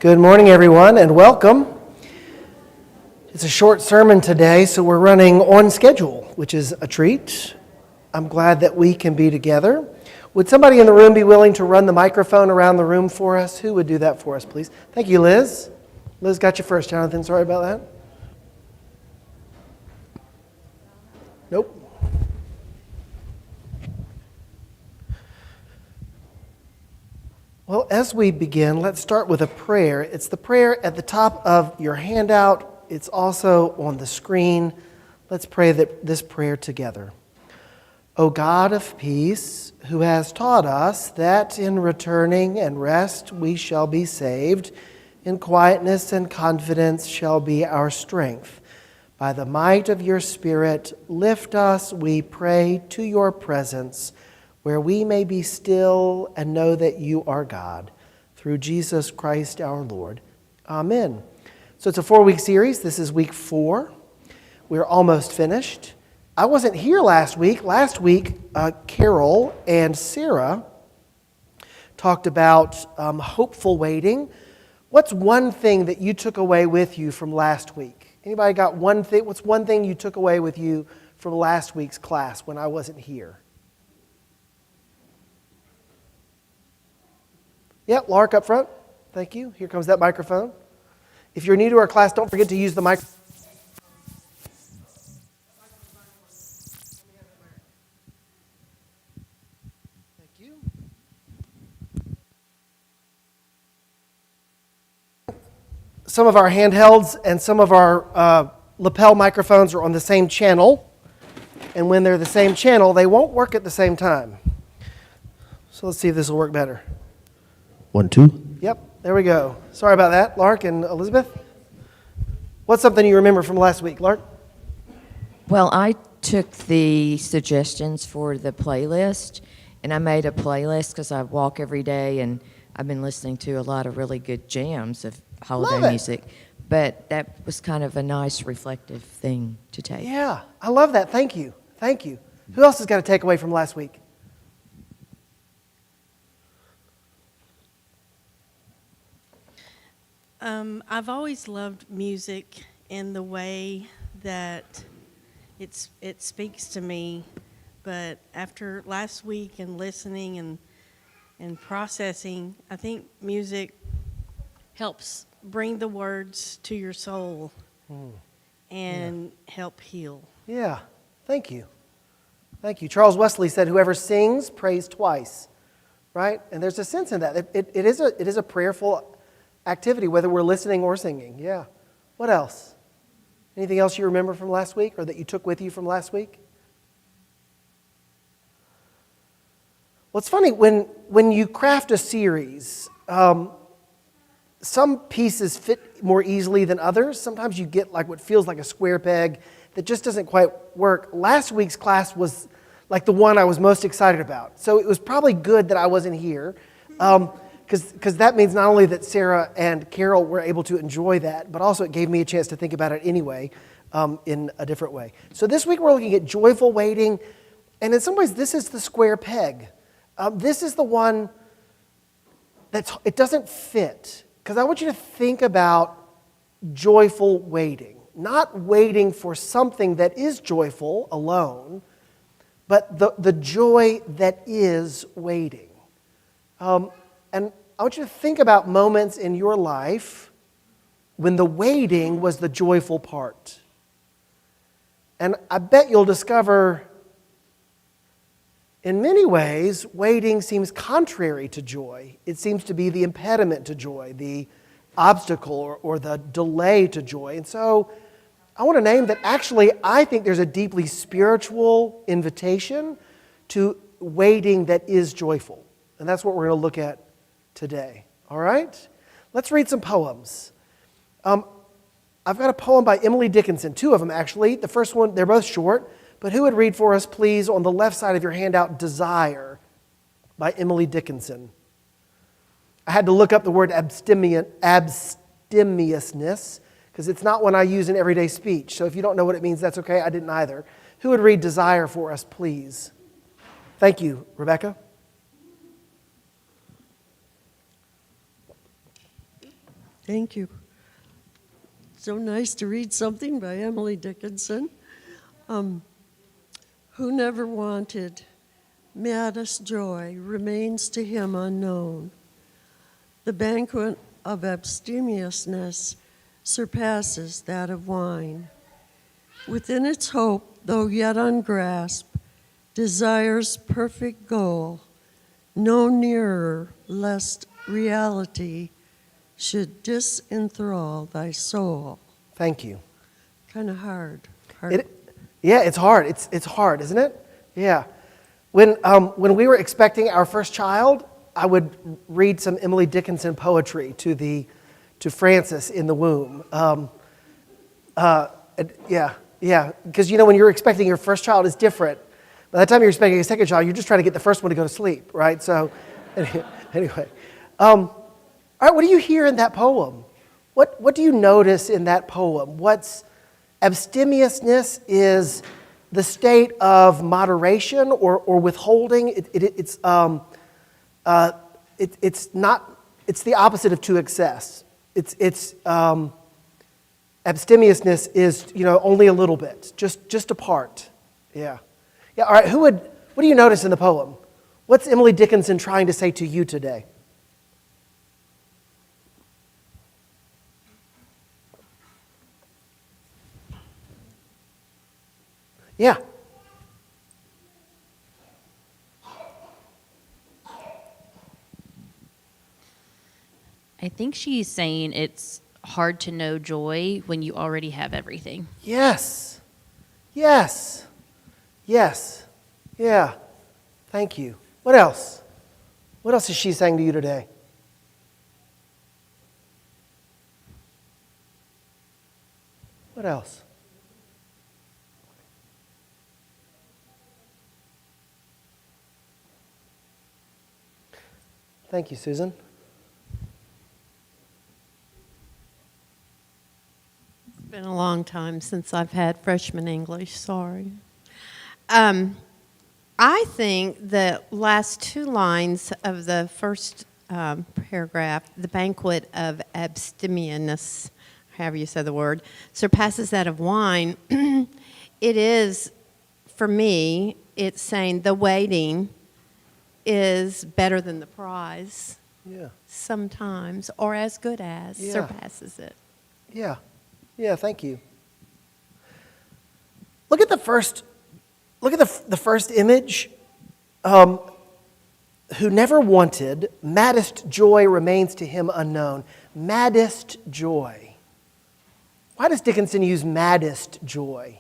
Good morning, everyone, and welcome. It's a short sermon today, so we're running on schedule, which is a treat. I'm glad that we can be together. Would somebody in the room be willing to run the microphone around the room for us? Who would do that for us, please? Thank you, Liz. Liz got you first, Jonathan. Sorry about that. Nope. Well, as we begin, let's start with a prayer. It's the prayer at the top of your handout. It's also on the screen. Let's pray this prayer together. O God of peace, who has taught us that in returning and rest we shall be saved, in quietness and confidence shall be our strength. By the might of your Spirit, lift us, we pray, to your presence, where we may be still and know that you are God. Through Jesus Christ our Lord. Amen. So it's a 4-week series. This is week 4. We're almost finished. I wasn't here last week. Last week, Carol and Sarah talked about hopeful waiting. What's one thing that you took away with you from last week? Anybody got one thing? What's one thing you took away with you from last week's class when I wasn't here? Yep, Lark up front. Thank you. Here comes that microphone. If you're new to our class, don't forget to use the microphone. Thank you. Some of our handhelds and some of our lapel microphones are on the same channel. And when they're the same channel, they won't work at the same time. So let's see if this will work better. 1, 2. Yep, there we go. Sorry about that, Lark and Elizabeth. What's something you remember from last week, Lark? Well, I took the suggestions for the playlist, and I made a playlist because I walk every day, and I've been listening to a lot of really good jams of holiday music. But that was kind of a nice reflective thing to take. Yeah, I love that. Thank you. Thank you. Who else has got a takeaway from last week? I've always loved music in the way that it speaks to me, but after last week and listening and processing, I think music helps bring the words to your soul and help heal. Yeah, thank you. Thank you. Charles Wesley said, whoever sings, prays twice, right? And there's a sense in that. It is a prayerful activity, whether we're listening or singing. Yeah. What else? Anything else you remember from last week or that you took with you from last week? Well, it's funny, when you craft a series, some pieces fit more easily than others. Sometimes you get like what feels like a square peg that just doesn't quite work. Last week's class was like the one I was most excited about. So it was probably good that I wasn't here. Because that means not only that Sarah and Carol were able to enjoy that, but also it gave me a chance to think about it anyway in a different way. So this week we're looking at joyful waiting, and in some ways this is the square peg. This is the one it doesn't fit, because I want you to think about joyful waiting. Not waiting for something that is joyful alone, but the joy that is waiting. And I want you to think about moments in your life when the waiting was the joyful part. And I bet you'll discover, in many ways, waiting seems contrary to joy. It seems to be the impediment to joy, the obstacle or the delay to joy. And so I want to name that actually I think there's a deeply spiritual invitation to waiting that is joyful. And that's what we're going to look at today. All right? Let's read some poems. I've got a poem by Emily Dickinson, 2 of them actually. The first one, they're both short, but who would read for us, please, on the left side of your handout, Desire by Emily Dickinson. I had to look up the word abstemiousness because it's not one I use in everyday speech. So if you don't know what it means, that's okay. I didn't either. Who would read Desire for us, please? Thank you, Rebecca. Thank you. So nice to read something by Emily Dickinson. Who never wanted, maddest joy remains to him unknown. The banquet of abstemiousness surpasses that of wine. Within its hope, though yet ungrasped, desire's perfect goal, no nearer lest reality should disenthrall thy soul. Thank you. Kind of hard. Yeah, it's hard. It's hard, isn't it? Yeah. When we were expecting our first child, I would read some Emily Dickinson poetry to Francis in the womb. Because when you're expecting your first child, it's different. By the time you're expecting a second child, you're just trying to get the first one to go to sleep, right? So, anyway. All right, what do you hear in that poem? What do you notice in that poem? Abstemiousness is the state of moderation or withholding. It's the opposite of to excess. Abstemiousness is only a little bit, just a part. Yeah. All right. What do you notice in the poem? What's Emily Dickinson trying to say to you today? Yeah. I think she's saying it's hard to know joy when you already have everything. Yes. Yes. Yes. Yeah. Thank you. What else? What else is she saying to you today? What else? Thank you, Susan. It's been a long time since I've had freshman English, sorry. I think the last two lines of the first paragraph, the banquet of abstemiousness, however you say the word, surpasses that of wine. It is, for me, it's saying the waiting is better than the prize. Yeah. Sometimes, or as good as, surpasses it. Yeah. Yeah, thank you. Look at the first image. Who never wanted, maddest joy remains to him unknown. Maddest joy. Why does Dickinson use maddest joy?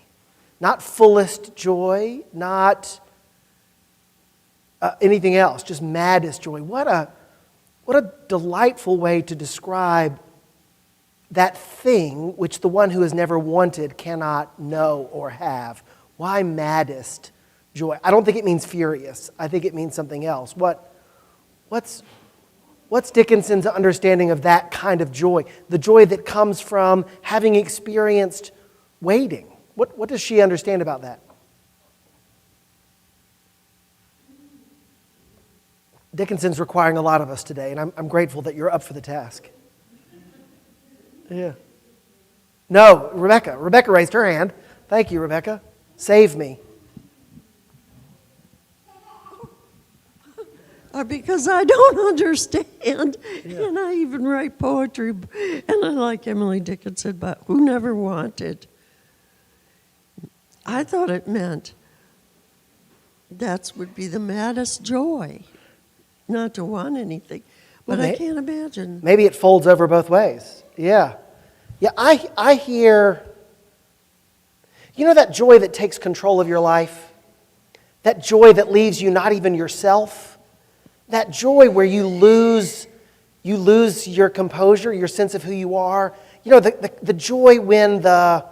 Not fullest joy, not anything else, just maddest joy. What a delightful way to describe that thing which the one who has never wanted cannot know or have. Why maddest joy? I don't think it means furious. I think it means something else. What's Dickinson's understanding of that kind of joy? The joy that comes from having experienced waiting. What does she understand about that? Dickinson's requiring a lot of us today, and I'm grateful that you're up for the task. Yeah. No, Rebecca. Rebecca raised her hand. Thank you, Rebecca. Save me. Because I don't understand, and I even write poetry, and I like Emily Dickinson, but who never wanted? I thought it meant that would be the maddest joy, not to want anything. But I can't imagine. Maybe it folds over both ways. Yeah. Yeah, I hear, that joy that takes control of your life? That joy that leaves you not even yourself? That joy where you lose your composure, your sense of who you are? The joy when the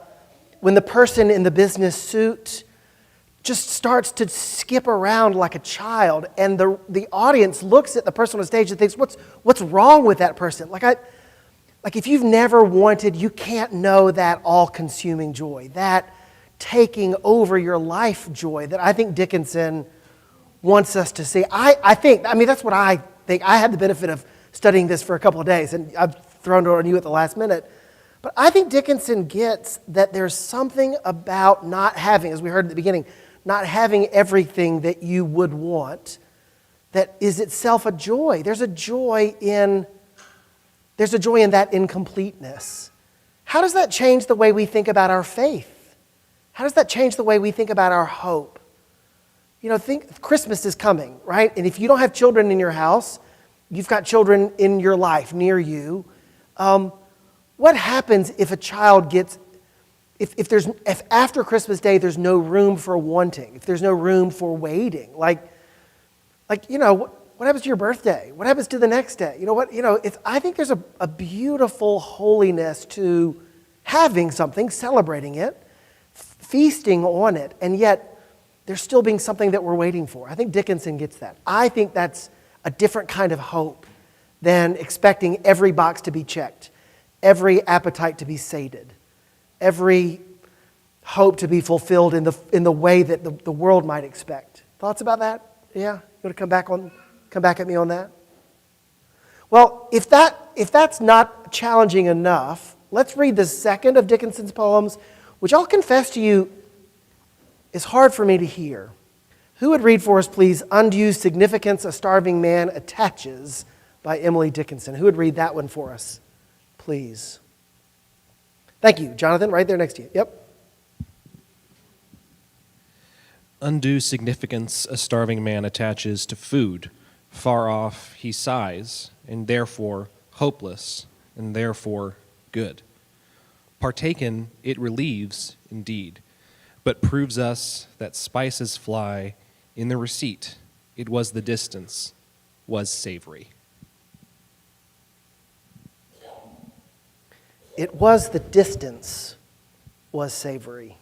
person in the business suit just starts to skip around like a child, and the audience looks at the person on stage and thinks, what's wrong with that person? Like if you've never wanted, you can't know that all-consuming joy, that taking over your life joy that I think Dickinson wants us to see. That's what I think. I had the benefit of studying this for a couple of days, and I've thrown it on you at the last minute. But I think Dickinson gets that there's something about not having, as we heard at the beginning, not having everything that you would want that is itself a joy. There's a joy in that incompleteness. How does that change the way we think about our faith? How does that change the way we think about our hope? You know, think Christmas is coming, right? And if you don't have children in your house, you've got children in your life near you. What happens if a child gets, if after Christmas Day there's no room for wanting, if there's no room for waiting, like you know, what happens to your birthday? What happens to the next day? You know what? You know, I think there's a beautiful holiness to having something, celebrating it, feasting on it, and yet there's still being something that we're waiting for. I think Dickinson gets that. I think that's a different kind of hope than expecting every box to be checked, every appetite to be sated, every hope to be fulfilled in the way that the world might expect. Thoughts about that? Yeah? You want to come back at me on that? Well, if that's not challenging enough, let's read the second of Dickinson's poems, which I'll confess to you is hard for me to hear. Who would read for us, please, Undue Significance a Starving Man Attaches by Emily Dickinson? Who would read that one for us, please? Thank you. Jonathan, right there next to you. Yep. Undue significance a starving man attaches to food. Far off he sighs, and therefore hopeless, and therefore good. Partaken, it relieves, indeed, but proves us that spices fly in the receipt. It was the distance, was savory. It was the distance, was savory.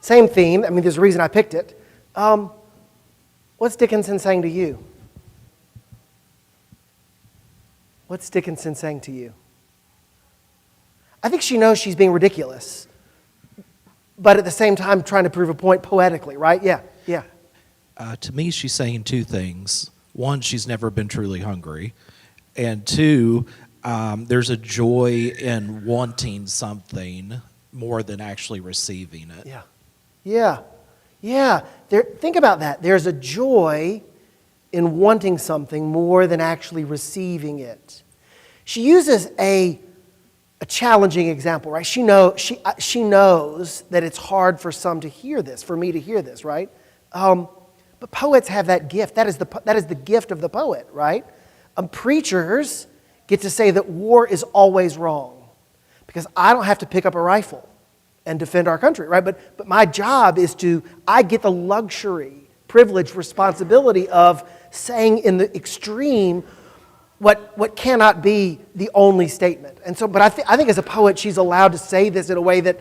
Same theme. I mean, there's a reason I picked it. What's Dickinson saying to you? What's Dickinson saying to you? I think she knows she's being ridiculous, but at the same time trying to prove a point poetically, right? Yeah. To me, she's saying two things. One, she's never been truly hungry. And two, there's a joy in wanting something more than actually receiving it. Yeah. Think about that. There's a joy in wanting something more than actually receiving it. She uses a challenging example, right? She knows that it's hard for some to hear this, for me to hear this, right? But poets have that gift. That is the gift of the poet, right? Preachers get to say that war is always wrong because I don't have to pick up a rifle and defend our country, right? But my job is I get the luxury, privilege, responsibility of saying in the extreme what cannot be the only statement. And so, but I think as a poet, she's allowed to say this in a way that,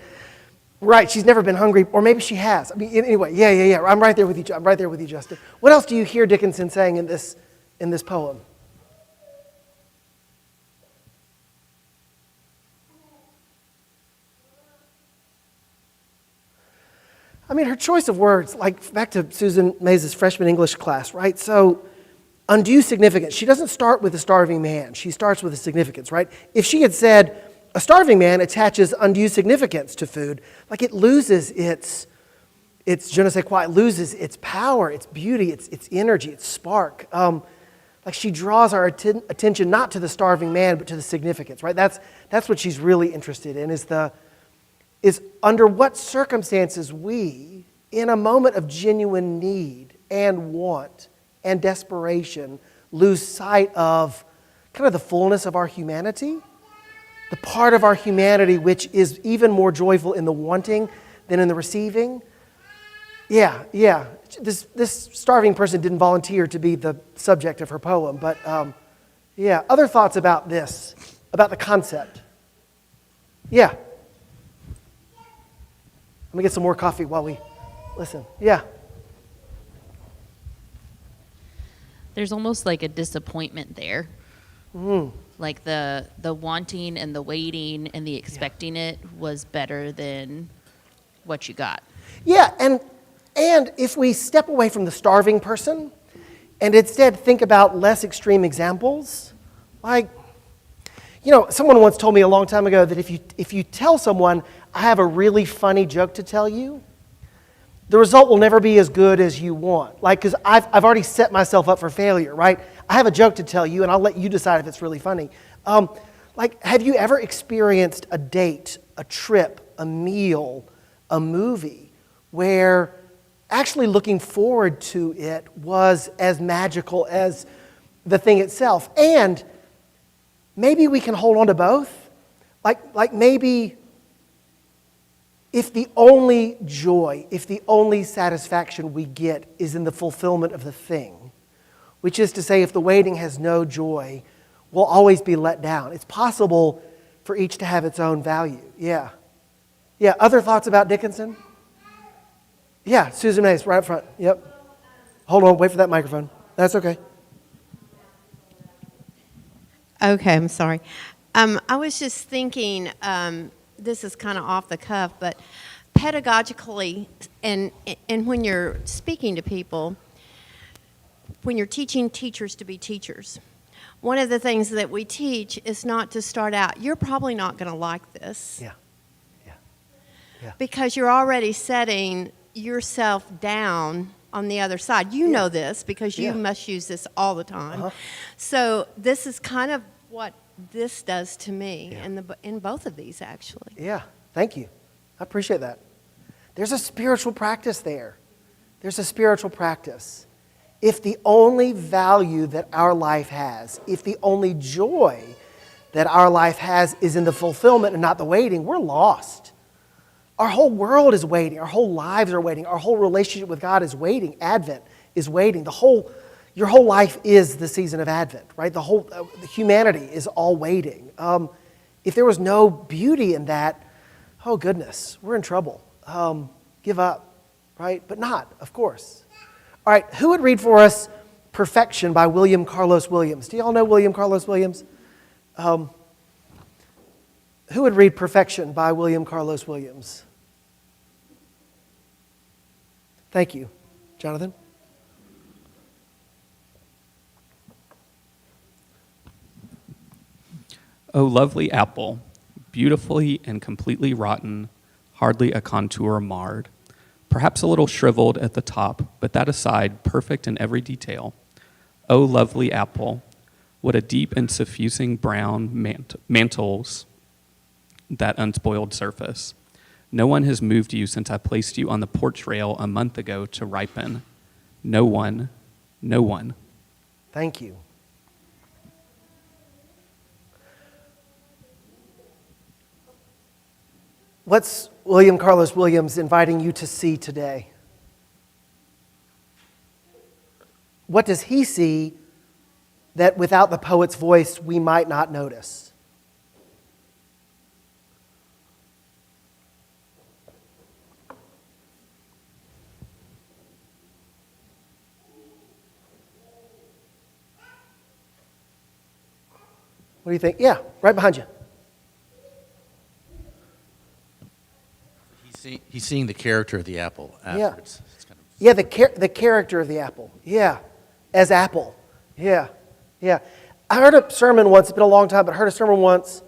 right, she's never been hungry, or maybe she has. I mean, anyway, yeah. I'm right there with you, Justin. What else do you hear Dickinson saying in this poem? I mean, her choice of words, like back to Susan Mays' freshman English class, right? So, undue significance. She doesn't start with a starving man. She starts with a significance, right? If she had said, a starving man attaches undue significance to food, like it loses its je ne sais quoi, it loses its power, its beauty, its energy, its spark. Like she draws our attention not to the starving man, but to the significance, right? That's what she's really interested in, is under what circumstances we, in a moment of genuine need and want and desperation, lose sight of kind of the fullness of our humanity, the part of our humanity which is even more joyful in the wanting than in the receiving. Yeah. This starving person didn't volunteer to be the subject of her poem, but other thoughts about this, about the concept? Yeah. Let me get some more coffee while we listen. Yeah. There's almost like a disappointment there. Like the wanting and the waiting and the expecting it was better than what you got. Yeah, and if we step away from the starving person and instead think about less extreme examples, Like, you know, someone once told me a long time ago that if you tell someone, I have a really funny joke to tell you, the result will never be as good as you want. Like, because I've already set myself up for failure, right? I have a joke to tell you, and I'll let you decide if it's really funny. Like, have you ever experienced a date, a trip, a meal, a movie, where actually looking forward to it was as magical as the thing itself? And maybe we can hold on to both. Like maybe if the only joy, if the only satisfaction we get is in the fulfillment of the thing, which is to say, if the waiting has no joy, we'll always be let down. It's possible for each to have its own value. Yeah. Yeah, other thoughts about Dickinson? Yeah, Susan Mace, right up front. Yep. Hold on, wait for that microphone. That's okay. Okay, I'm sorry. I was just thinking, this is kind of off the cuff, but pedagogically, and when you're speaking to people, when you're teaching teachers to be teachers, one of the things that we teach is not to start out, you're probably not going to like this. Yeah. Yeah. Because you're already setting yourself down on the other side. You know this because you must use this all the time. Uh-huh. So this is kind of what this does to me in both of these, actually. Yeah, thank you. I appreciate that. There's a spiritual practice there. There's a spiritual practice. If the only value that our life has, if the only joy that our life has is in the fulfillment and not the waiting, we're lost. Our whole world is waiting. Our whole lives are waiting. Our whole relationship with God is waiting. Advent is waiting. Your whole life is the season of Advent, right? The whole humanity is all waiting. If there was no beauty in that, oh goodness, we're in trouble. Give up, right? But not, of course. All right, who would read for us Perfection by William Carlos Williams? Do you all know William Carlos Williams? Who would read Perfection by William Carlos Williams? Thank you. Jonathan? O lovely apple, beautifully and completely rotten, hardly a contour marred. Perhaps a little shriveled at the top, but that aside, perfect in every detail. O lovely apple, what a deep and suffusing brown mantles that unspoiled surface. No one has moved you since I placed you on the porch rail a month ago to ripen. No one, no one. Thank you. What's William Carlos Williams inviting you to see today? What does he see that without the poet's voice we might not notice? What do you think? Yeah, right behind you. He's seeing the character of the apple afterwards. Yeah, It's kind of yeah, the character of the apple. Yeah, as apple. Yeah, yeah. I heard a sermon once, it's been a long time, but I heard a sermon once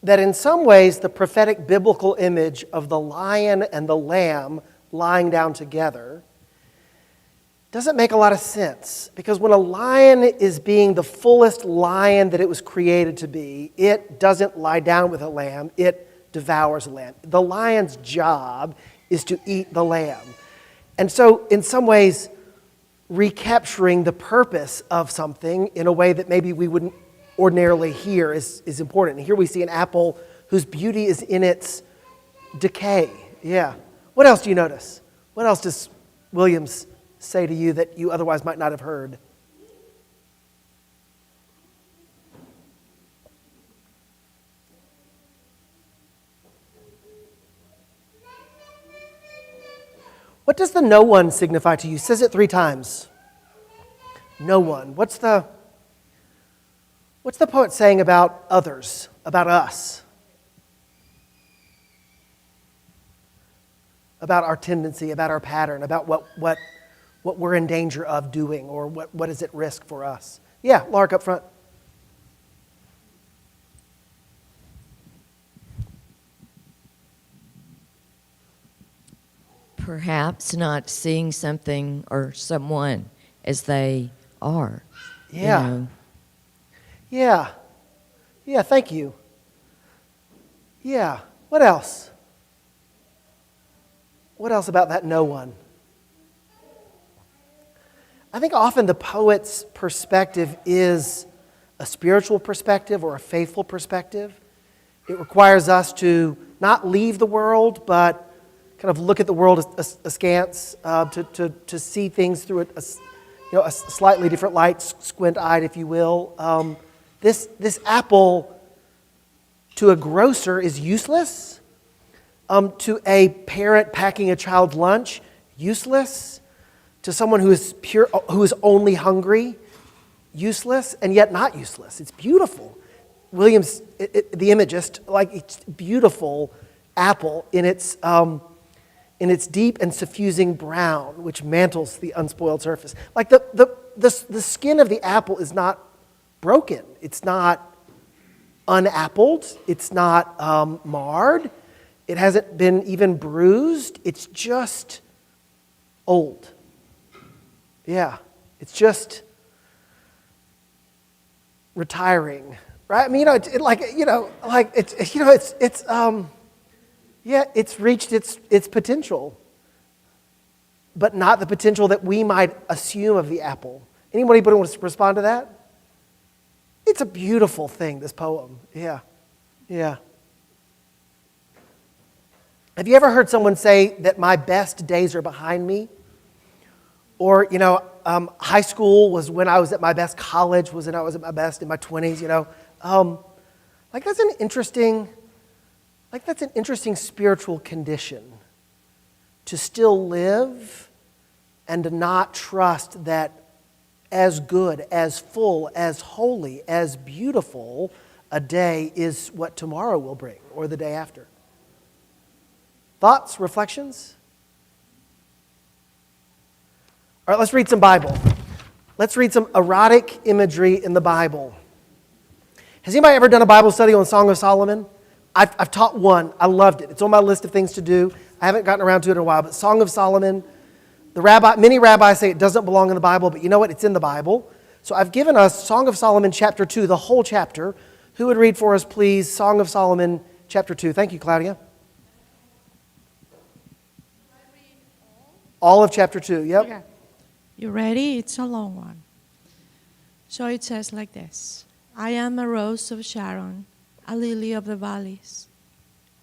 that in some ways the prophetic biblical image of the lion and the lamb lying down together doesn't make a lot of sense. Because when a lion is being the fullest lion that it was created to be, it doesn't lie down with a lamb, it devours a lamb. The lion's job is to eat the lamb. And so, in some ways, recapturing the purpose of something in a way that maybe we wouldn't ordinarily hear is important. And here we see an apple whose beauty is in its decay. Yeah. What else do you notice? What else does Williams say to you that you otherwise might not have heard? What does the no one signify to you? He says it 3 times. No one. What's the poet saying about others, about us? About our tendency, about our pattern, about what we're in danger of doing or what is at risk for us? Yeah, Lark up front. perhaps not seeing something or someone as they are. Yeah. You know? Yeah. Yeah, thank you. Yeah. What else? What else about that no one? I think often the poet's perspective is a spiritual perspective or a faithful perspective. It requires us to not leave the world, but kind of look at the world askance, to see things through a slightly different light, squint-eyed, if you will. This apple to a grocer is useless. To a parent packing a child's lunch, useless. To someone who is only hungry, useless, and yet not useless. It's beautiful. Williams, the imagist, like it's beautiful apple in its deep and suffusing brown, which mantles the unspoiled surface. Like the skin of the apple is not broken. It's not unappled. It's not marred. It hasn't been even bruised. It's just old. Yeah, it's just retiring, right? I mean, it's reached its potential, but not the potential that we might assume of the apple. Anybody want to respond to that? It's a beautiful thing, this poem. Yeah. Have you ever heard someone say that my best days are behind me? Or, high school was when I was at my best. College was when I was at my best in my 20s, that's an interesting spiritual condition. To still live and to not trust that as good, as full, as holy, as beautiful a day is what tomorrow will bring or the day after. Thoughts, reflections? All right, let's read some Bible. Let's read some erotic imagery in the Bible. Has anybody ever done a Bible study on Song of Solomon? I've taught one. I loved it. It's on my list of things to do. I haven't gotten around to it in a while, but Song of Solomon, many rabbis say it doesn't belong in the Bible, but you know what? It's in the Bible. So I've given us Song of Solomon chapter 2, the whole chapter. Who would read for us, please? Song of Solomon chapter 2. Thank you, Claudia. All of chapter 2, yep. Okay. You ready? It's a long one. So it says like this. I am a rose of Sharon, a lily of the valleys.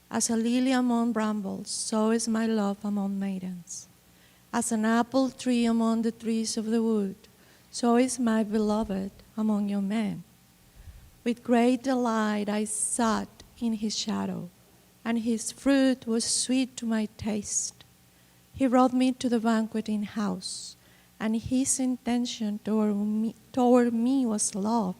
As a lily among brambles, so is my love among maidens. As an apple tree among the trees of the wood, so is my beloved among young men. With great delight I sat in his shadow, and his fruit was sweet to my taste. He brought me to the banqueting house, and his intention toward me was love.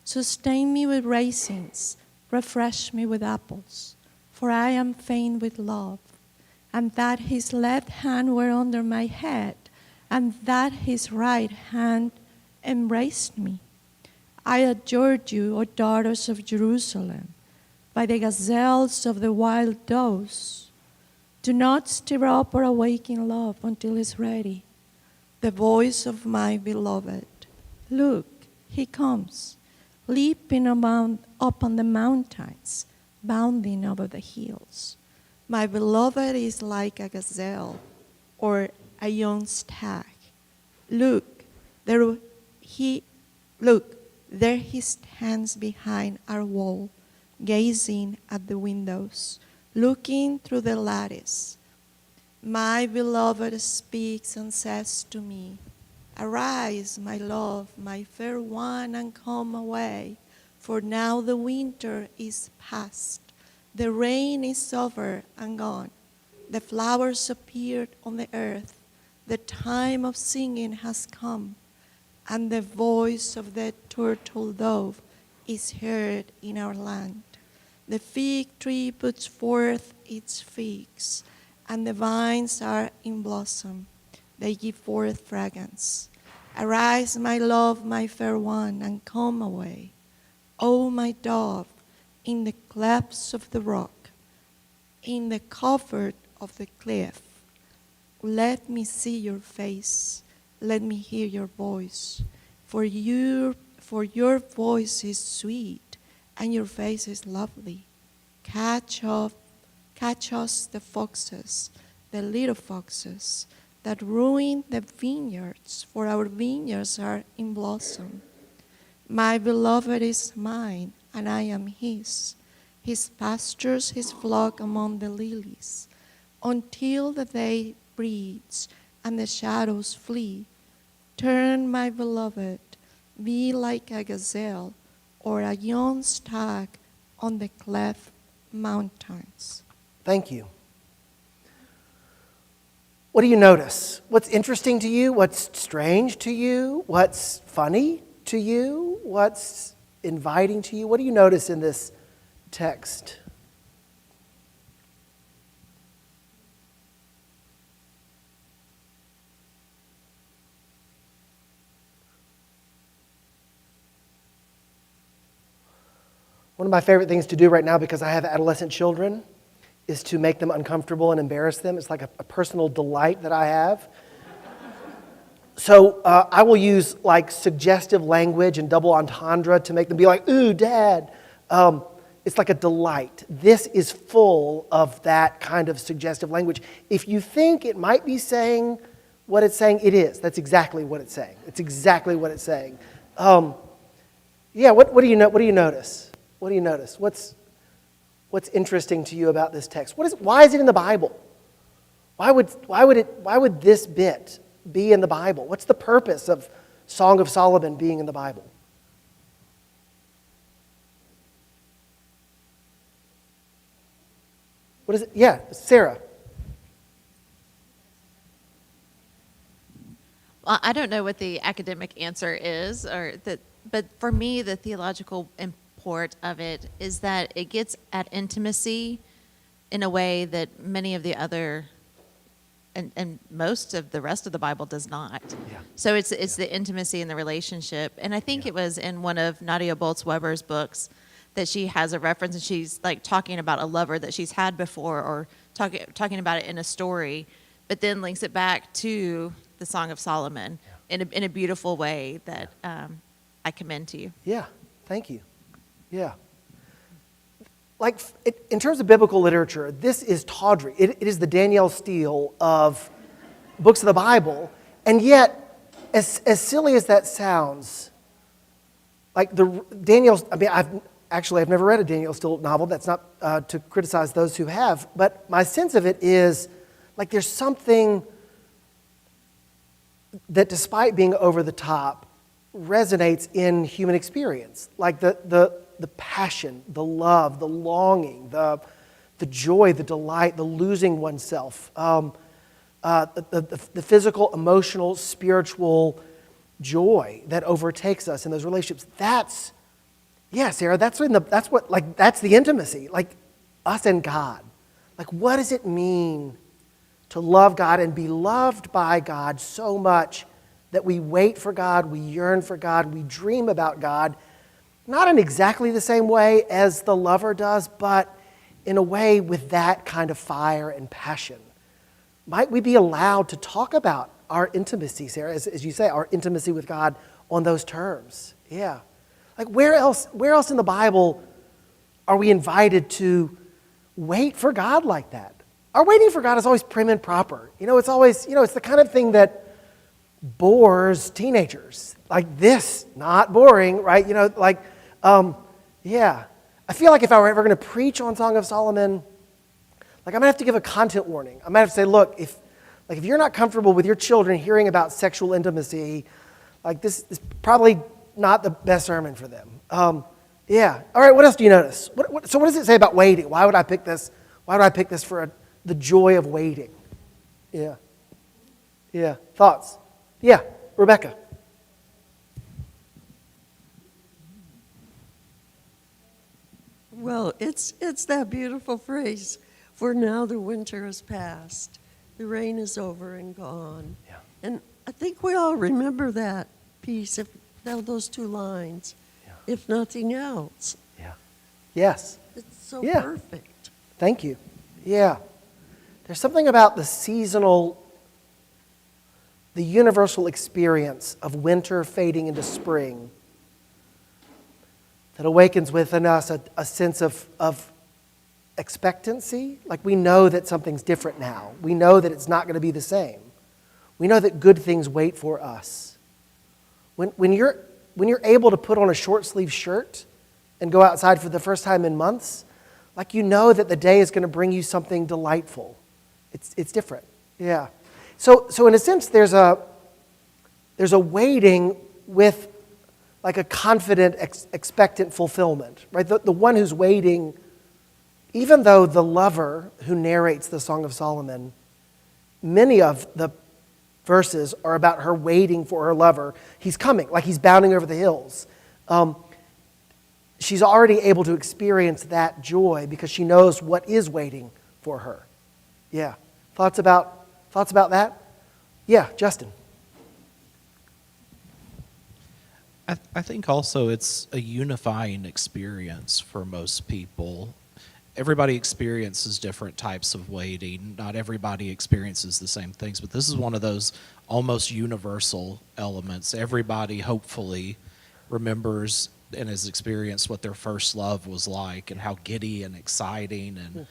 Sustain me with raisins, refresh me with apples, for I am faint with love. And that his left hand were under my head, and that his right hand embraced me. I adjured you, O daughters of Jerusalem, by the gazelles of the wild does. Do not stir up or awaken love until it's ready. The voice of my beloved. Look, he comes, leaping up on the mountains, bounding over the hills. My beloved is like a gazelle or a young stag. Look, there he stands behind our wall, gazing at the windows, looking through the lattice. My beloved speaks and says to me, Arise, my love, my fair one, and come away, for now the winter is past. The rain is over and gone. The flowers appeared on the earth. The time of singing has come, and the voice of the turtle dove is heard in our land. The fig tree puts forth its figs, and the vines are in blossom. They give forth fragrance. Arise, my love, my fair one, and come away. O my dove, in the clefts of the rock, in the covert of the cliff, Let me see your face. Let me hear your voice. For your voice is sweet, and your face is lovely. Catch us the foxes, the little foxes, that ruin the vineyards, for our vineyards are in blossom. My beloved is mine, and I am his. His pastures his flock among the lilies, until the day breeds and the shadows flee. Turn, my beloved, be like a gazelle or a young stag on the cleft mountains. Thank you. What do you notice? What's interesting to you? What's strange to you? What's funny to you? What's inviting to you? What do you notice in this text? One of my favorite things to do right now, because I have adolescent children, is to make them uncomfortable and embarrass them. It's like a personal delight that I have. So I will use like suggestive language and double entendre to make them be like, ooh, Dad. It's like a delight. This is full of that kind of suggestive language. If you think it might be saying what it's saying, it is. That's exactly what it's saying. It's exactly what it's saying. Yeah, what do you notice? What do you notice? What's interesting to you about this text? Why is it in the Bible? Why would this bit be in the Bible? What's the purpose of Song of Solomon being in the Bible? What is it? Yeah, Sarah. Well, I don't know what the academic answer is, but for me, the theological import of it is that it gets at intimacy in a way that many of the other and most of the rest of the Bible does not. Yeah. So it's the intimacy and the relationship. And I think it was in one of Nadia Bolz-Weber's books that she has a reference, and she's like talking about a lover that she's had before, or talking about it in a story, but then links it back to the Song of Solomon in a beautiful way that I commend to you. Yeah, thank you. Yeah. Like, in terms of biblical literature, this is tawdry. It is the Danielle Steele of books of the Bible, and yet, as silly as that sounds, like I've never read a Danielle Steele novel. That's not to criticize those who have, but my sense of it is like there's something that, despite being over the top, resonates in human experience. Like the passion, the love, the longing, the joy, the delight, the losing oneself, the physical, emotional, spiritual joy that overtakes us in those relationships. Yeah, Sarah, that's the intimacy, like us and God. Like, what does it mean to love God and be loved by God so much that we wait for God, we yearn for God, we dream about God, not in exactly the same way as the lover does, but in a way with that kind of fire and passion? Might we be allowed to talk about our intimacy, Sarah, as you say, our intimacy with God on those terms? Yeah. Like, where else in the Bible are we invited to wait for God like that? Our waiting for God is always prim and proper. It's always, it's the kind of thing that bores teenagers. Like this, not boring, right? Yeah. I feel like if I were ever going to preach on Song of Solomon, like I'm going to have to give a content warning. I'm going to have to say, look, if you're not comfortable with your children hearing about sexual intimacy, like this is probably not the best sermon for them. Yeah. All right, what else do you notice? So what does it say about waiting? Why would I pick this? Why would I pick this for the joy of waiting? Yeah. Yeah. Thoughts? Yeah. Rebecca. Well, it's that beautiful phrase, for now the winter has passed, the rain is over and gone. Yeah. And I think we all remember that piece, those two lines, if nothing else. Yeah. Yes. It's so Yeah. perfect. Thank you. Yeah. There's something about the seasonal the universal experience of winter fading into spring that awakens within us a sense of expectancy. Like we know that something's different now. We know that it's not going to be the same. We know that good things wait for us. When you're able to put on a short sleeve shirt and go outside for the first time in months, like you know that the day is going to bring you something delightful. It's different. Yeah. So in a sense, there's a waiting with like a confident, expectant fulfillment, right? The one who's waiting, even though the lover who narrates the Song of Solomon, many of the verses are about her waiting for her lover. He's coming, like he's bounding over the hills. She's already able to experience that joy because she knows what is waiting for her. Yeah. Thoughts about that? Yeah, Justin. I think also it's a unifying experience for most people. Everybody experiences different types of waiting. Not everybody experiences the same things, but this is one of those almost universal elements. Everybody hopefully remembers and has experienced what their first love was like and how giddy and exciting and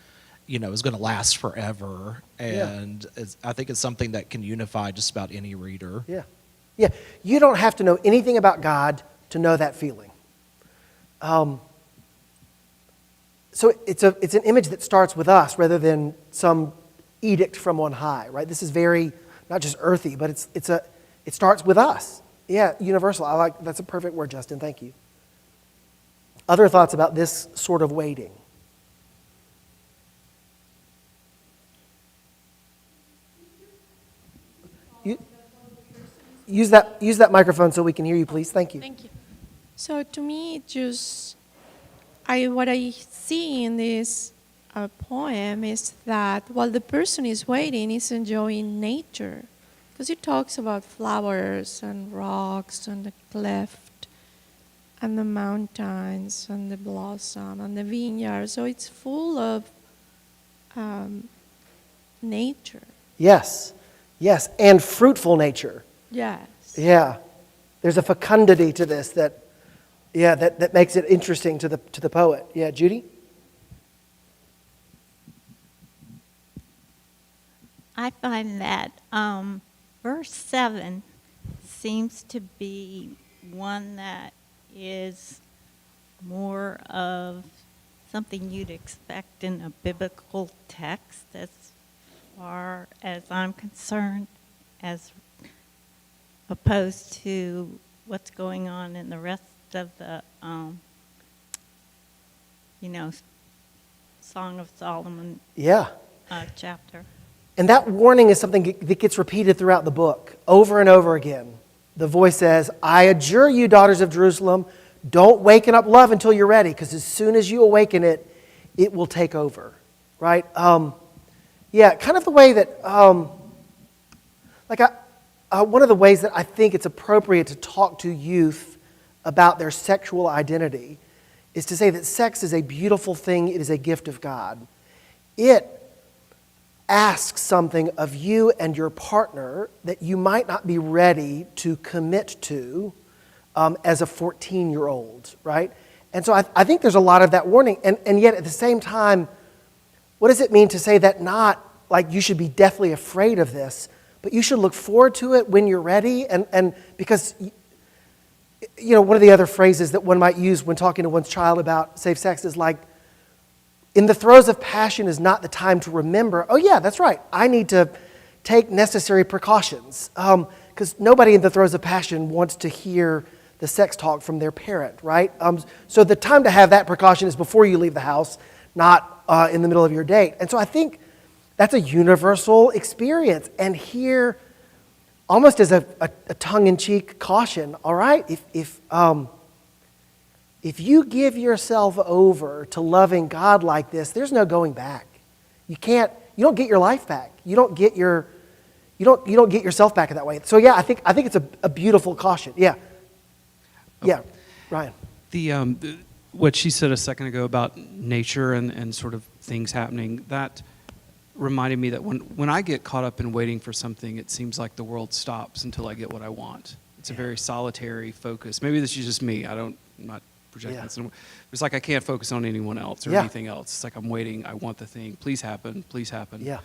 is going to last forever. And I think it's something that can unify just about any reader. Yeah. Yeah. You don't have to know anything about God to know that feeling. So it's an image that starts with us rather than some edict from on high, right? This is very, not just earthy, but it starts with us. Yeah, universal. That's a perfect word, Justin. Thank you. Other thoughts about this sort of waiting? Use that microphone so we can hear you, please. Thank you. Thank you. So to me, what I see in this poem is that while the person is waiting, he's enjoying nature, because it talks about flowers and rocks and the cleft and the mountains and the blossom and the vineyard. So it's full of nature. Yes, and fruitful nature. Yes. Yeah, there's a fecundity to this that makes it interesting to the poet. Yeah, Judy? I find that verse 7 seems to be one that is more of something you'd expect in a biblical text as far as I'm concerned, as opposed to what's going on in the rest of the, Song of Solomon chapter. And that warning is something that gets repeated throughout the book over and over again. The voice says, I adjure you, daughters of Jerusalem, don't waken up love until you're ready, because as soon as you awaken it, it will take over, right? Kind of the way that, one of the ways that I think it's appropriate to talk to youth about their sexual identity is to say that sex is a beautiful thing. It is a gift of God. It asks something of you and your partner that you might not be ready to commit to as a 14-year-old, right? And so I think there's a lot of that warning. And yet at the same time, what does it mean to say that not like you should be deathly afraid of this, but you should look forward to it when you're ready? And because, one of the other phrases that one might use when talking to one's child about safe sex is like, in the throes of passion is not the time to remember, oh yeah, that's right, I need to take necessary precautions. Because nobody in the throes of passion wants to hear the sex talk from their parent, right? So the time to have that precaution is before you leave the house, not in the middle of your date. And so I think that's a universal experience. And here, almost as a tongue-in-cheek caution, all right, if you give yourself over to loving God like this, there's no going back. You don't get your life back. You don't get yourself back in that way. So yeah, I think it's a beautiful caution. Yeah. Yeah. Ryan. What she said a second ago about nature and sort of things happening, that reminded me that when I get caught up in waiting for something, it seems like the world stops until I get what I want. It's a very solitary focus. Maybe this is just me. I'm not projecting this. It's like I can't focus on anyone else or anything else. It's like I'm waiting. I want the thing. Please happen. Please happen. Yeah.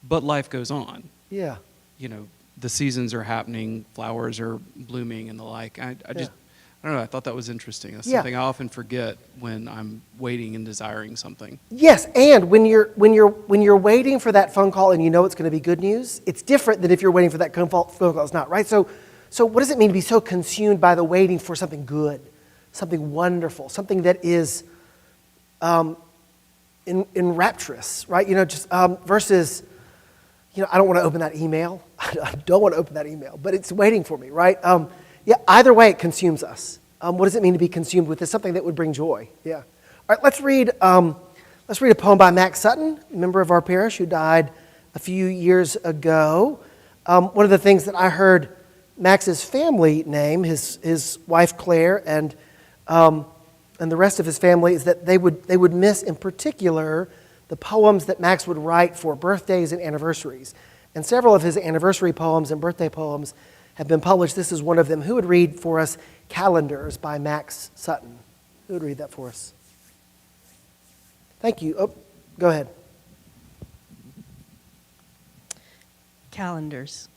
But life goes on. Yeah. You know, the seasons are happening, flowers are blooming and the like. I don't know. I thought that was interesting. That's something I often forget when I'm waiting and desiring something. Yes, and when you're waiting for that phone call and you know it's going to be good news, it's different than if you're waiting for that phone call it's not, right? So what does it mean to be so consumed by the waiting for something good, something wonderful, something that is enrapturous, right? You know, just versus, you know, I don't want to open that email. I don't want to open that email, but it's waiting for me, right? Yeah, either way, it consumes us. What does it mean to be consumed with this? Something that would bring joy. Yeah. All right, let's read a poem by Max Sutton, a member of our parish who died a few years ago. One of the things that I heard Max's family name, his wife Claire, and the rest of his family, is that they would miss in particular the poems that Max would write for birthdays and anniversaries. And several of his anniversary poems and birthday poems have been published. This is one of them. Who would read for us Calendars by Max Sutton? Who would read that for us? Thank you. Oh, go ahead. Calendars.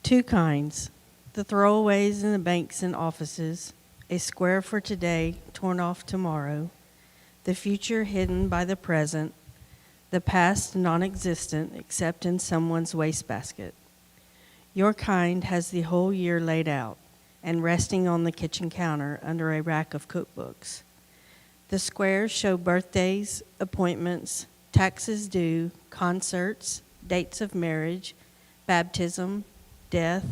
Two kinds. The throwaways in the banks and offices. A square for today, torn off tomorrow. The future hidden by the present. The past non-existent except in someone's wastebasket. Your kind has the whole year laid out and resting on the kitchen counter under a rack of cookbooks. The squares show birthdays, appointments, taxes due, concerts, dates of marriage, baptism, death,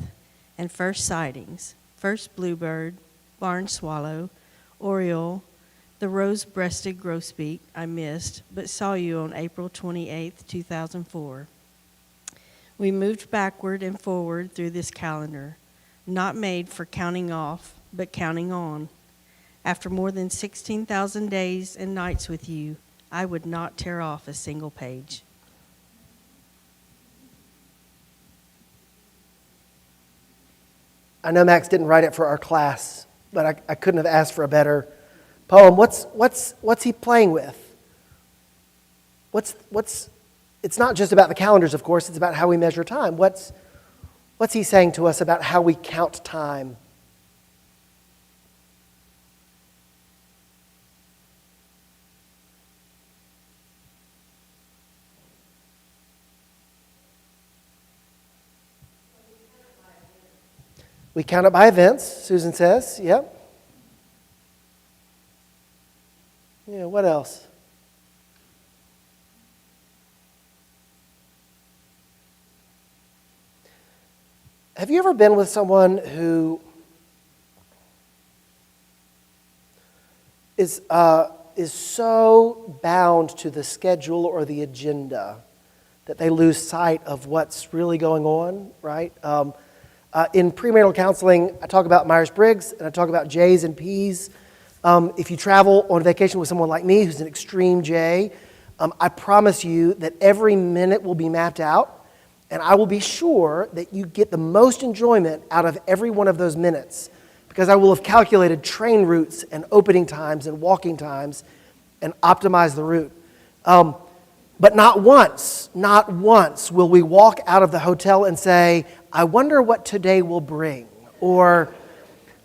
and first sightings. First bluebird, barn swallow, oriole, the rose-breasted grosbeak I missed, but saw you on April 28th, 2004. We moved backward and forward through this calendar, not made for counting off, but counting on. After more than 16,000 days and nights with you, I would not tear off a single page. I know Max didn't write it for our class, but I couldn't have asked for a better poem. What's he playing with? It's not just about the calendars, of course. It's about how we measure time. What's he saying to us about how we count time? We count it by events, Susan says. Yep. Yeah, what else? Have you ever been with someone who is so bound to the schedule or the agenda that they lose sight of what's really going on, right? In premarital counseling, I talk about Myers-Briggs and I talk about J's and P's. If you travel on vacation with someone like me who's an extreme J, I promise you that every minute will be mapped out. And I will be sure that you get the most enjoyment out of every one of those minutes because I will have calculated train routes and opening times and walking times and optimized the route. But not once will we walk out of the hotel and say, I wonder what today will bring. Or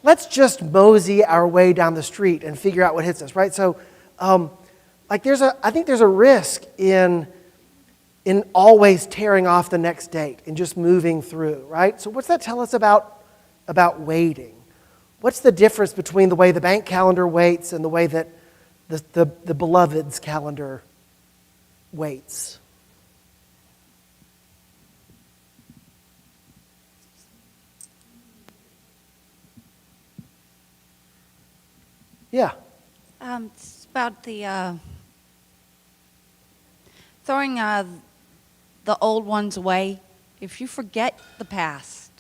let's just mosey our way down the street and figure out what hits us, right? So I think there's a risk in always tearing off the next date and just moving through, right? So what's that tell us about waiting? What's the difference between the way the bank calendar waits and the way that the beloved's calendar waits? Yeah. It's about the throwing the old ones away. If you forget the past,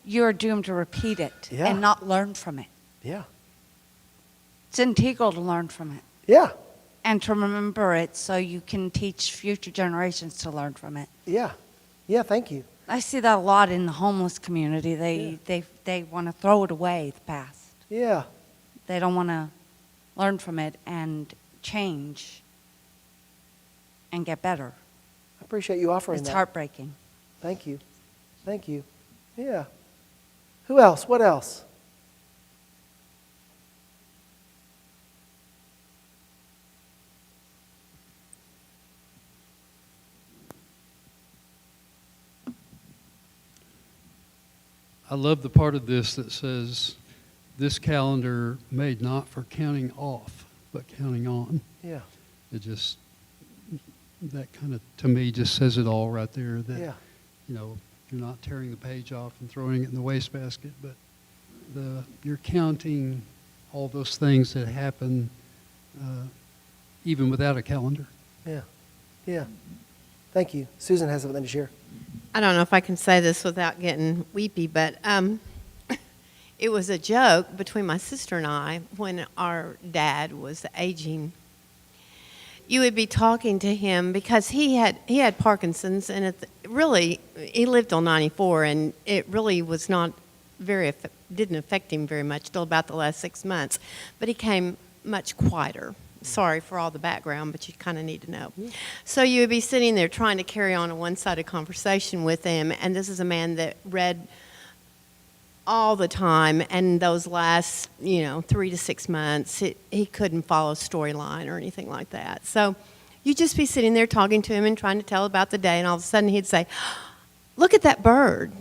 you're doomed to repeat it and not learn from it. Yeah. It's integral to learn from it. Yeah. and to remember it so you can teach future generations to learn from it. Yeah. Yeah, thank you. I see that a lot in the homeless community. They want to throw it away, the past. Yeah. They don't want to learn from it and change and get better. I appreciate you offering It's that. heartbreaking. Thank you. Thank you. Yeah. Who else? What else? I love the part of this that says, this calendar made not for counting off, but counting on. Yeah. It just, that kind of, to me, just says it all right there, that, Yeah. you know, you're not tearing the page off and throwing it in the wastebasket, but you're counting all those things that happen even without a calendar. Yeah. Yeah. Thank you. Susan has something to share. I don't know if I can say this without getting weepy, but it was a joke between my sister and I when our dad was aging. You would be talking to him because he had Parkinson's, and really he lived till 94, and it really was not didn't affect him very much till about the last 6 months, but he came much quieter. Sorry for all the background, but you kind of need to know. So you would be sitting there trying to carry on a one-sided conversation with him, and this is a man that read all the time, and those last, 3 to 6 months, he couldn't follow a storyline or anything like that. So you'd just be sitting there talking to him and trying to tell about the day, and all of a sudden he'd say, "Look at that bird."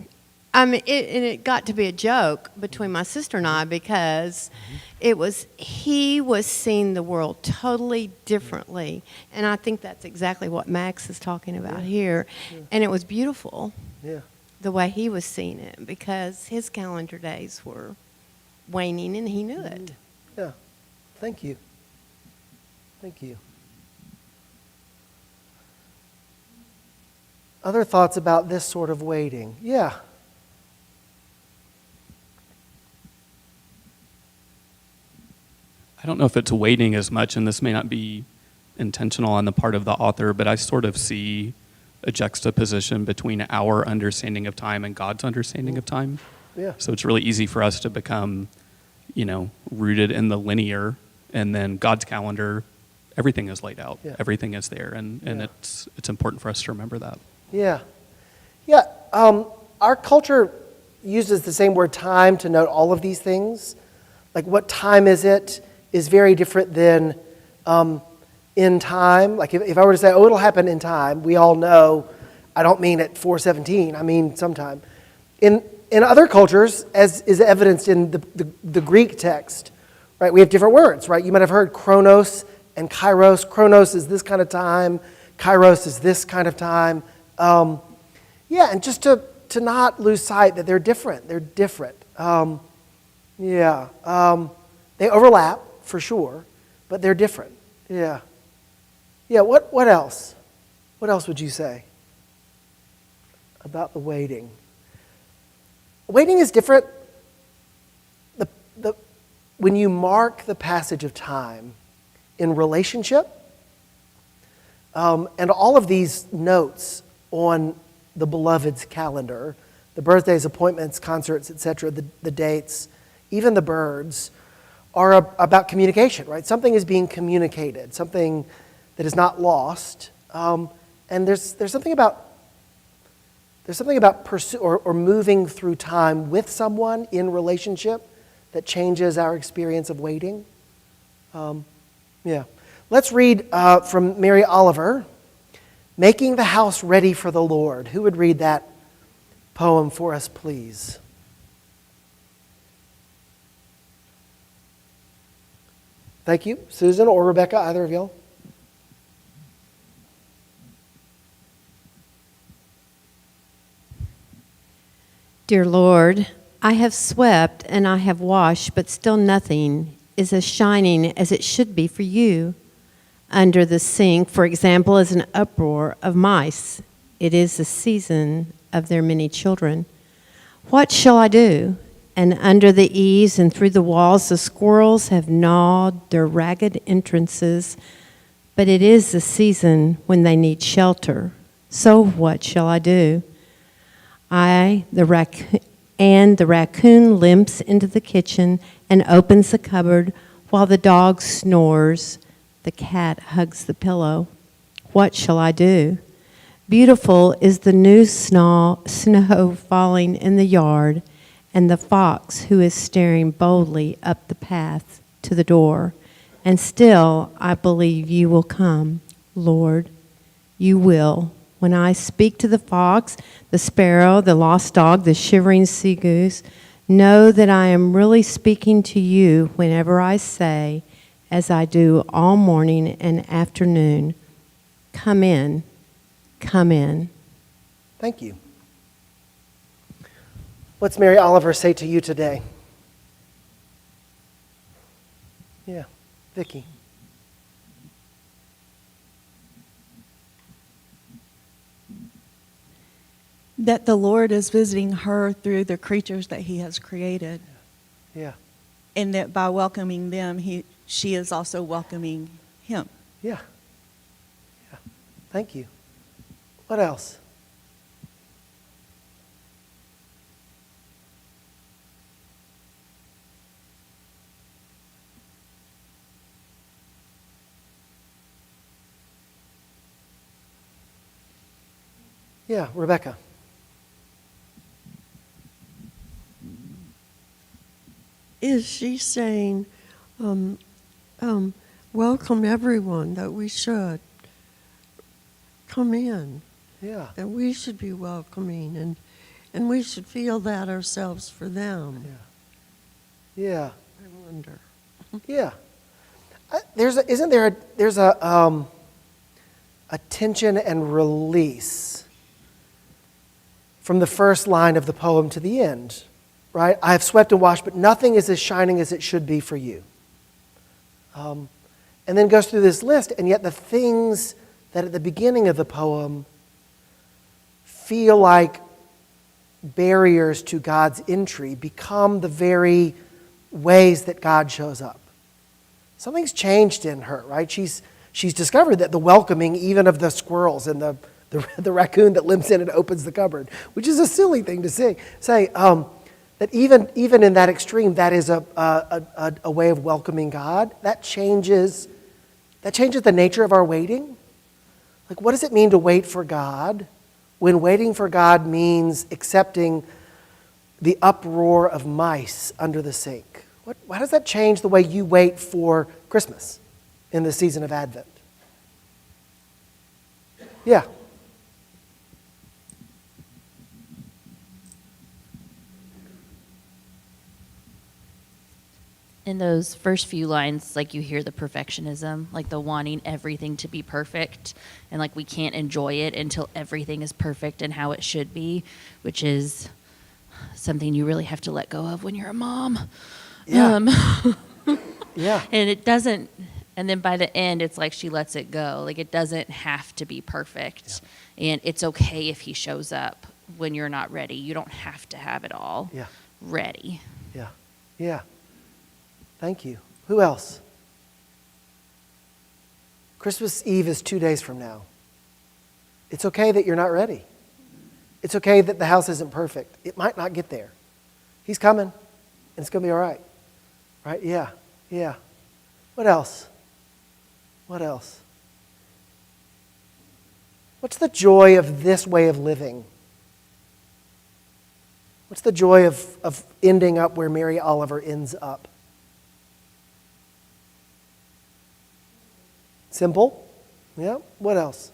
And it got to be a joke between my sister and I because he was seeing the world totally differently. And I think that's exactly what Max is talking about here. Yeah. And it was beautiful, the way he was seeing it, because his calendar days were waning and he knew it. Yeah. Thank you. Thank you. Other thoughts about this sort of waiting? Yeah. I don't know if it's waiting as much, and this may not be intentional on the part of the author, but I sort of see a juxtaposition between our understanding of time and God's understanding of time. Yeah. So it's really easy for us to become, rooted in the linear, and then God's calendar, everything is laid out. Yeah. Everything is there, and it's important for us to remember that. Yeah. Yeah. Our culture uses the same word time to note all of these things. Like, what time is it is very different than in time. Like, if I were to say, oh, it'll happen in time, we all know I don't mean at 4:17, I mean sometime. In other cultures, as is evidenced in the Greek text, right, we have different words, right? You might have heard chronos and kairos. Chronos is this kind of time. Kairos is this kind of time. And just to not lose sight that they're different. They're different. They overlap, for sure, but they're different. Yeah. Yeah, what else? What else would you say about the waiting? Waiting is different. When you mark the passage of time in relationship, and all of these notes on the beloved's calendar, the birthdays, appointments, concerts, etc., the dates, even the birds, are about communication, right? Something is being communicated, something that is not lost. And there's something about pursue or moving through time with someone in relationship that changes our experience of waiting. Let's read from Mary Oliver, "Making the House Ready for the Lord." Who would read that poem for us, please? Thank you. Susan or Rebecca, either of y'all. Dear Lord, I have swept and I have washed, but still nothing is as shining as it should be for you. Under the sink, for example, is an uproar of mice. It is the season of their many children. What shall I do? And under the eaves and through the walls, the squirrels have gnawed their ragged entrances. but it is the season when they need shelter. So what shall I do? The raccoon limps into the kitchen and opens the cupboard while the dog snores. The cat hugs the pillow. What shall I do? Beautiful is the new snow falling in the yard, and the fox who is staring boldly up the path to the door. And still I believe you will come, Lord. You will. When I speak to the fox, the sparrow, the lost dog, the shivering sea goose, know that I am really speaking to you whenever I say, as I do all morning and afternoon, come in, come in. Thank you. What's Mary Oliver say to you today? Yeah, Vicki. That the Lord is visiting her through the creatures that he has created. Yeah. And that by welcoming them, she is also welcoming him. Yeah. Yeah. Thank you. What else? Yeah, Rebecca. Is she saying, welcome everyone, that we should come in? Yeah. That we should be welcoming, and we should feel that ourselves for them. Yeah. Yeah. I wonder. Yeah. There's a tension and release from the first line of the poem to the end, right? I have swept and washed, but nothing is as shining as it should be for you. And then goes through this list, and yet the things that at the beginning of the poem feel like barriers to God's entry become the very ways that God shows up. Something's changed in her, right? She's discovered that the welcoming even of the squirrels and the raccoon that limps in and opens the cupboard, which is a silly thing to say, that even in that extreme, that is a way of welcoming God. That changes the nature of our waiting. Like, what does it mean to wait for God when waiting for God means accepting the uproar of mice under the sink? Why does that change the way you wait for Christmas in the season of Advent? Yeah. In those first few lines, like, you hear the perfectionism, like the wanting everything to be perfect, and like we can't enjoy it until everything is perfect and how it should be, which is something you really have to let go of when you're a mom. Yeah. Yeah. And it doesn't, and then by the end, it's like she lets it go. Like, it doesn't have to be perfect. Yeah. And it's okay if he shows up when you're not ready. You don't have to have it all ready. Yeah. Yeah. Thank you. Who else? Christmas Eve is 2 days from now. It's okay that you're not ready. It's okay that the house isn't perfect. It might not get there. He's coming, and it's going to be all right. Right? Yeah. Yeah. What else? What else? What's the joy of this way of living? What's the joy of ending up where Mary Oliver ends up? Simple? Yeah. What else?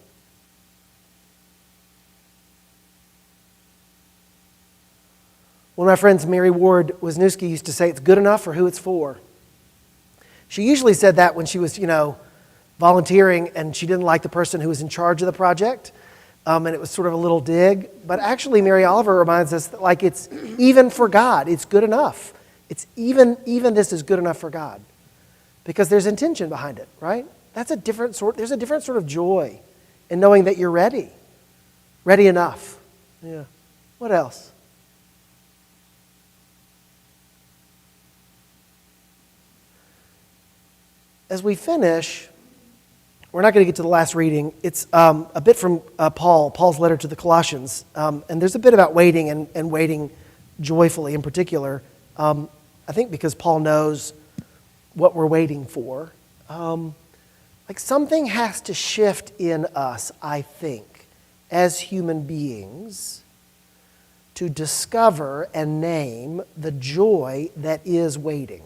One of my friends, Mary Ward Wisniewski, used to say it's good enough for who it's for. She usually said that when she was, volunteering and she didn't like the person who was in charge of the project, and it was sort of a little dig. But actually, Mary Oliver reminds us that, like, it's even for God, it's good enough. It's even this is good enough for God, because there's intention behind it, right? There's a different sort of joy in knowing that you're ready enough. Yeah. What else? As we finish, We're not going to get to the last reading. It's a bit from Paul's letter to the Colossians. And there's a bit about waiting and waiting joyfully in particular. I think because Paul knows what we're waiting for. Like something has to shift in us, I think, as human beings to discover and name the joy that is waiting.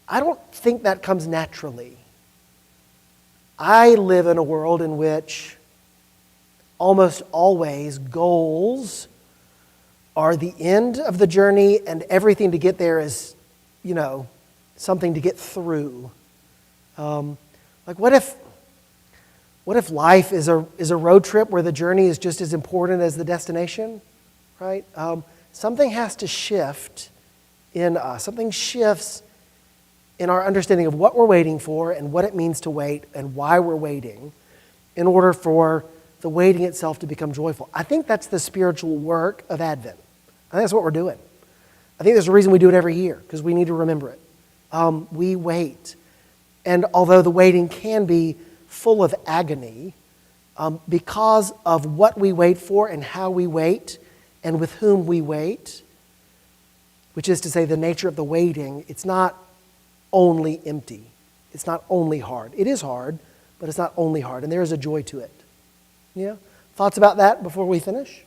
I don't think that comes naturally. I live in a world in which almost always goals are the end of the journey and everything to get there is, something to get through. Like what if life is a road trip where the journey is just as important as the destination, right? Something has to shift in us. Something shifts in our understanding of what we're waiting for and what it means to wait and why we're waiting in order for the waiting itself to become joyful. I think that's the spiritual work of Advent. I think that's what we're doing. I think there's a reason we do it every year, because we need to remember it. We wait. And although the waiting can be full of agony, because of what we wait for and how we wait and with whom we wait, which is to say the nature of the waiting, it's not only empty. It's not only hard. It is hard, but it's not only hard, and there is a joy to it. Yeah? Thoughts about that before we finish?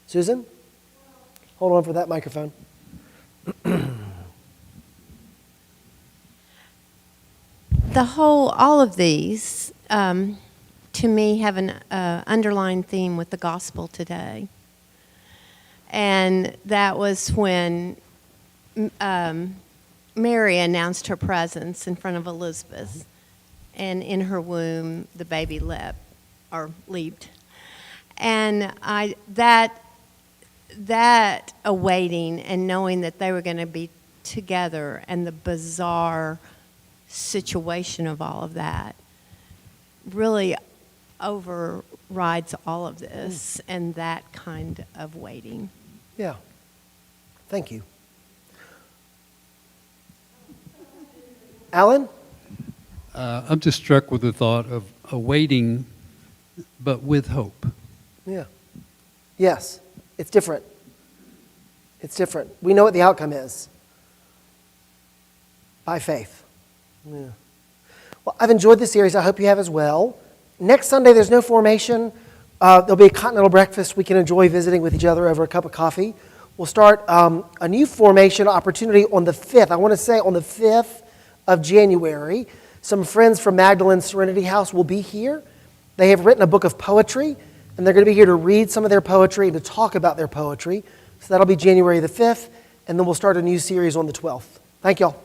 Susan? Hold on for that microphone. All of these, to me, have an underlying theme with the gospel today. And that was when Mary announced her presence in front of Elizabeth, and in her womb the baby leapt. And that awaiting and knowing that they were going to be together and the bizarre situation of all of that really overrides all of this and that kind of waiting. Yeah. Thank you. Alan? I'm just struck with the thought of awaiting, but with hope. Yeah. Yes. It's different. It's different. We know what the outcome is. By faith. Yeah. Well, I've enjoyed this series. I hope you have as well. Next Sunday, there's no formation. There'll be a continental breakfast. We can enjoy visiting with each other over a cup of coffee. We'll start a new formation opportunity on the 5th. I want to say on the 5th of January. Some friends from Magdalene Serenity House will be here. They have written a book of poetry, and they're going to be here to read some of their poetry and to talk about their poetry. So that'll be January the 5th, and then we'll start a new series on the 12th. Thank y'all.